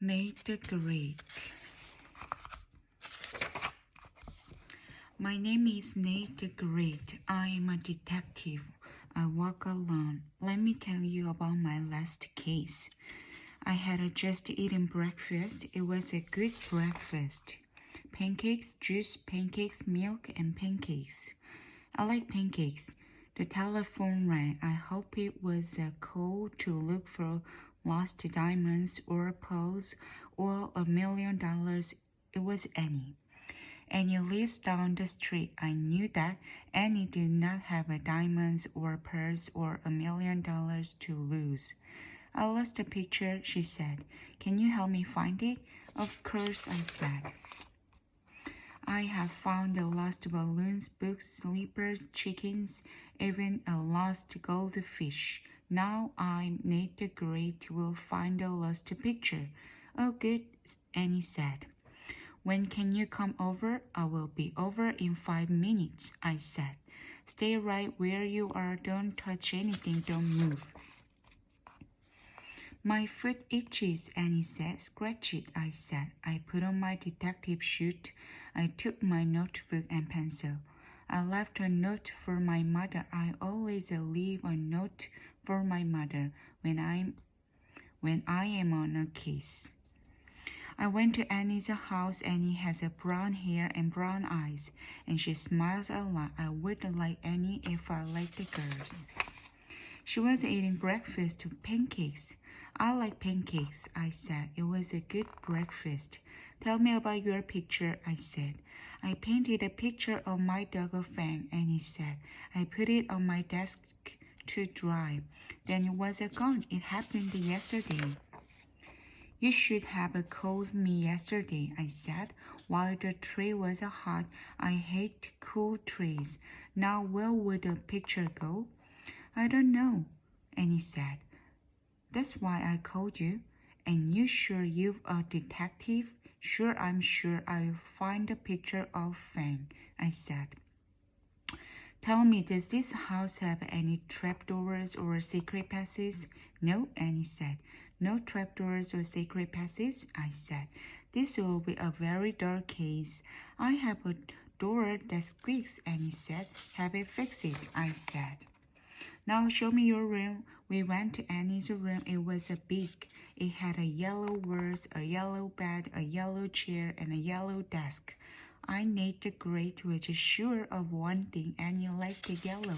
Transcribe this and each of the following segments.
Nate the Great. My name is Nate the Great. I am a detective. I work alone. Let me tell you about my last case. I had just eaten breakfast. It was a good breakfast. Pancakes, juice, pancakes, milk, and pancakes. I like pancakes. The telephone rang. I hope it was a call to look for lost diamonds or pearls or $1 million. It was Annie. Annie lives down the street. I knew that Annie did not have a diamonds or pearls or $1 million to lose. I lost a picture, she said. Can you help me find it? Of course, I said. I have found the lost balloons, books, slippers, chickens, even a lost goldfish. Now I, Nate the Great, will find the lost picture. Oh, good, Annie said. When can you come over? I will be over in 5 minutes, I said. Stay right where you are. Don't touch anything. Don't move. My foot itches, Annie said. Scratch it, I said. I put on my detective suit. I took my notebook and pencil. I left a note for my mother. I always leave a note for my mother when I am on a case. I went to Annie's house. Annie has a brown hair and brown eyes, and she smiles a lot. I would like Annie if I liked the girls. She was eating breakfast pancakes. I like pancakes, I said. It was a good breakfast. Tell me about your picture, I said. I painted a picture of my dog Fang, Annie said. I put it on my desk to dry. Then it was gone. It happened yesterday. You should have called me yesterday, I said. While the tree was hot, I hate cool trees. Now where would the picture go? I don't know, Annie said. That's why I called you. And you sure you're a detective? Sure, I'm sure I'll find a picture of Fang, I said. Tell me, does this house have any trapdoors or secret passes? No, Annie said. No trapdoors or secret passes, I said. This will be a very dark case. I have a door that squeaks, Annie said. Have it fix it, I said. Now show me your room. We went to Annie's room. It was big. It had a yellow walls, a yellow bed, a yellow chair, and a yellow desk. I, Nate the Great, was sure of one thing. Annie liked the yellow.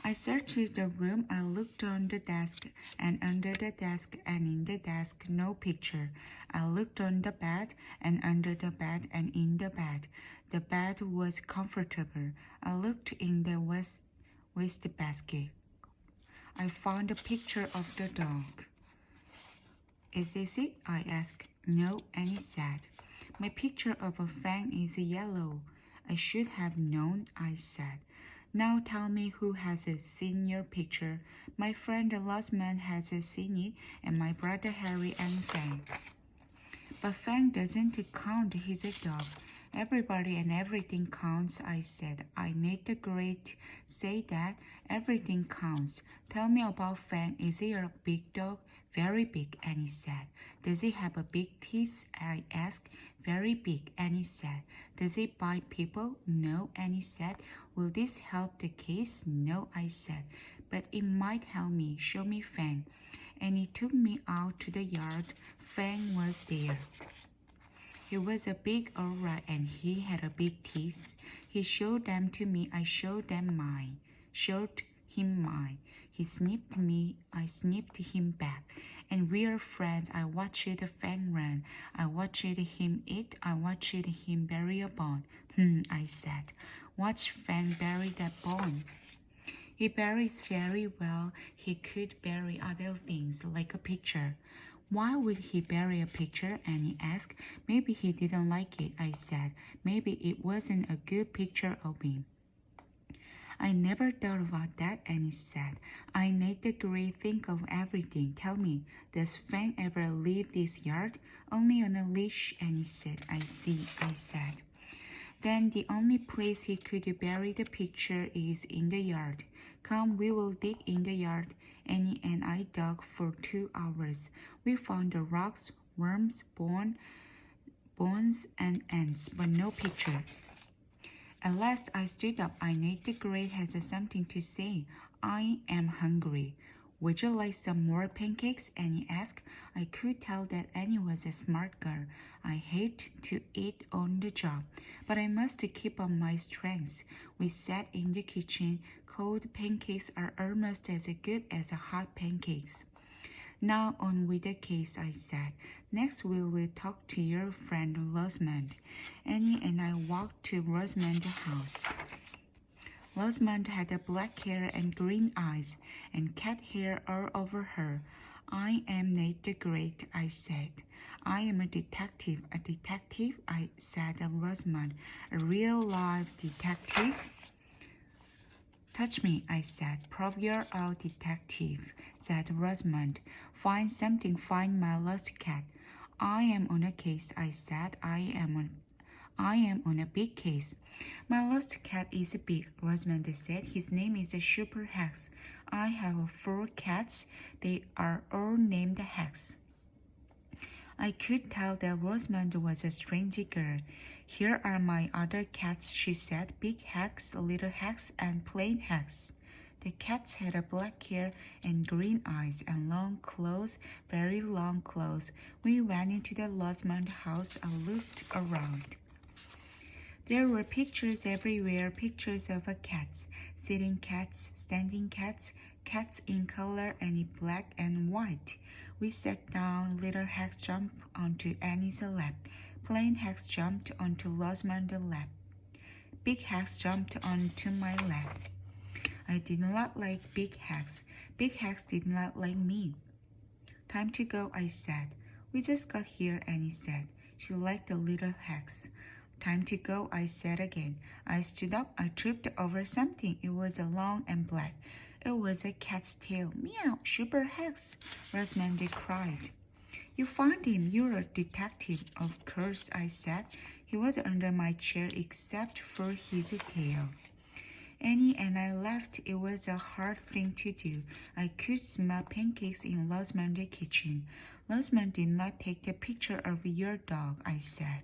I searched the room. I looked on the desk and under the desk and in the desk, no picture. I looked on the bed and under the bed and in the bed. The bed was comfortable. I looked in the wastebasket. I found a picture of the dog. Is this it? I asked. No, Annie said. My picture of a Fang is yellow. I should have known, I said. Now tell me who has seen your picture. My friend the last man has seen it, and my brother Harry and Fang. But Fang doesn't count, he's a dog. Everybody and everything counts, I said. I, Nate the Great, say that everything counts. Tell me about Fang. Is he a big dog? Very big, Annie said. Does he have a big teeth? I asked. Very big, Annie said. Does he bite people? No, Annie said. Will this help the case? No, I said. But it might help me. Show me Fang. Annie took me out to the yard. Fang was there. He was a big rat and he had a big teeth. He showed them to me. I showed him mine. He snipped me. I snipped him back. And we are friends. I watched Fang run. I watched him eat. I watched him bury a bone. I said. Watch Fang bury that bone. He buries very well. He could bury other things like a picture. Why would he bury a picture? Annie asked. Maybe he didn't like it, I said. Maybe it wasn't a good picture of him. I never thought about that, Annie said. I, Nate the Great, think of everything. Tell me, does Fang ever leave this yard? Only on a leash, Annie said. I see, I said. Then the only place he could bury the picture is in the yard. Come, we will dig in the yard. Annie and I dug for 2 hours. We found the rocks, worms, bones, and ants, but no picture. At last I stood up. Annie the Great has something to say. I am hungry. Would you like some more pancakes? Annie asked. I could tell that Annie was a smart girl. I hate to eat on the job, but I must keep up my strength. We sat in the kitchen. Cold pancakes are almost as good as hot pancakes. Now on with the case, I said. Next we will talk to your friend Rosamond. Annie and I walked to Rosamond's house. Rosamond had black hair and green eyes, and cat hair all over her. I am Nate the Great, I said. I am a detective. A detective, I said to Rosamond. A real live detective? Touch me, I said. Prove you're a detective, said Rosamond. Find something, find my lost cat. I am on a case, I said. I am on a big case. My lost cat is big, Rosamond said. His name is Super Hex. I have 4 cats. They are all named Hex. I could tell that Rosamond was a strange girl. Here are my other cats, she said. Big Hex, Little Hex, and Plain Hex. The cats had a black hair and green eyes and long claws, very long claws. We ran into the Rosamond house and looked around. There were pictures everywhere, pictures of cats, sitting cats, standing cats, cats in color and in black and white. We sat down. Little Hex jumped onto Annie's lap. Plain Hex jumped onto Rosamond's lap. Big Hex jumped onto my lap. I did not like Big Hex. Big Hex did not like me. Time to go, I said. We just got here, Annie said. She liked the little Hex. Time to go, I said again. I stood up. I tripped over something. It was long and black. It was a cat's tail. Meow, Super Hex, Rosamond cried. You found him. You're a detective. Of course, I said. He was under my chair except for his tail. Annie and I laughed. It was a hard thing to do. I could smell pancakes in Rosamond's kitchen. Rosamond did not take the picture of your dog, I said.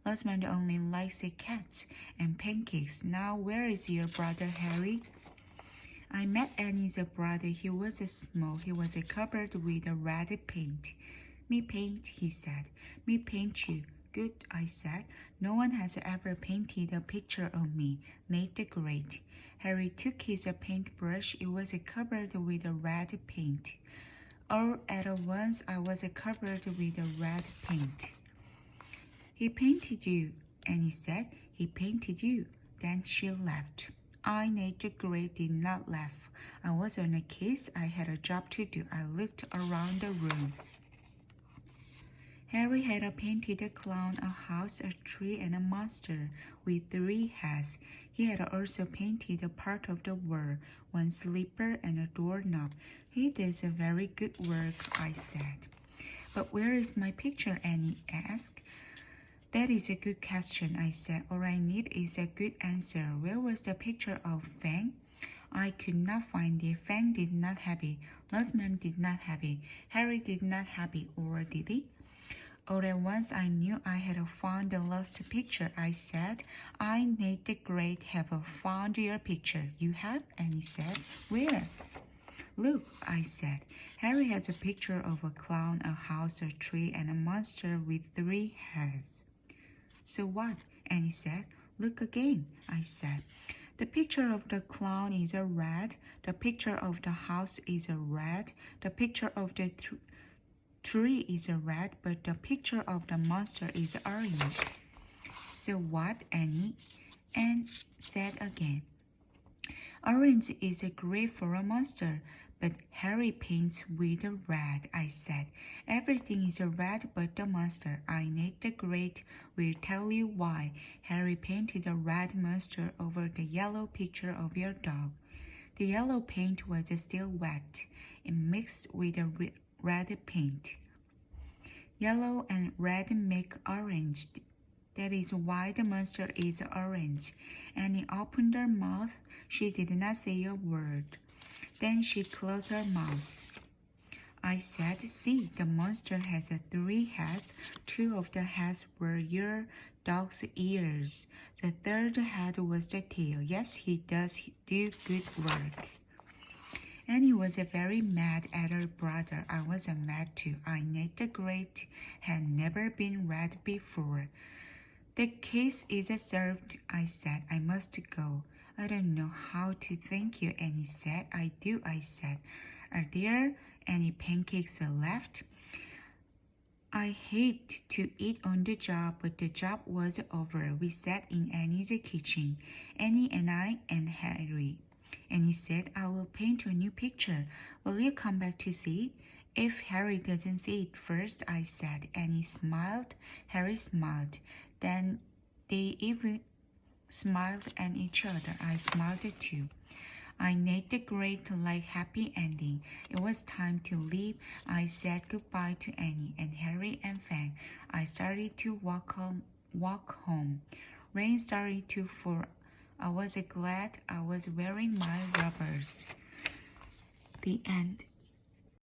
Rosamond only likes the cats and pancakes. Now where is your brother Harry? I met Annie's brother. He was small. He was covered with red paint. Me paint, he said. Me paint you. Good, I said. No one has ever painted a picture of me. Nate the Great. Harry took his paintbrush. It was covered with red paint. All at once I was covered with red paint. He painted you, Annie said. He painted you. Then she laughed. I, Nate the Great, did not laugh. I was on a case. I had a job to do. I looked around the room. Harry had painted a clown, a house, a tree, and a monster with 3 heads. He had also painted a part of the wall, 1 slipper, and a doorknob. He does a very good work, I said. But where is my picture? Annie asked. That is a good question, I said. All I need is a good answer. Where was the picture of Fang? I could not find it. Fang did not have it. Rosamond did not have it. Harry did not have it, or did he? All at once I knew I had found the lost picture. I said, I, Nate the Great, have found your picture. You have? Annie said. Where? Look, I said. Harry has a picture of a clown, a house, a tree, and a monster with 3 heads. So what? Annie said. Look again, I said. The picture of the clown is a red. The picture of the house is a red. The picture of the tree is red, but the picture of the monster is orange. So what, Annie? Anne said again. Orange is great for a monster, but Harry paints with red, I said. Everything is red but the monster. I, Nate the Great, will tell you why. Harry painted a red monster over the yellow picture of your dog. The yellow paint was still wet. It mixed with the red paint. Yellow and red make orange, That is why the monster is orange. Annie opened her mouth. She did not say a word. Then she closed her mouth. I said, see, the monster has 3 heads. 2 of the heads were your dog's ears. The third head was the tail. Yes, he does do good work. Annie was very mad at her brother. I was mad too. I knew the grate had never been read before. The case is served, I said. I must go. I don't know how to thank you, Annie said. I do, I said. Are there any pancakes left? I hate to eat on the job, but the job was over. We sat in Annie's kitchen, Annie and I and Harry. Annie said, I will paint a new picture. Will you come back to see it? If Harry doesn't see it first, I said. Annie smiled. Harry smiled. Then they even smiled at each other. I smiled too. I made the great like happy ending. It was time to leave. I said goodbye to Annie and Harry and Fang. I started to walk home. Rain started to fall. I was glad I was wearing my rubbers. The end.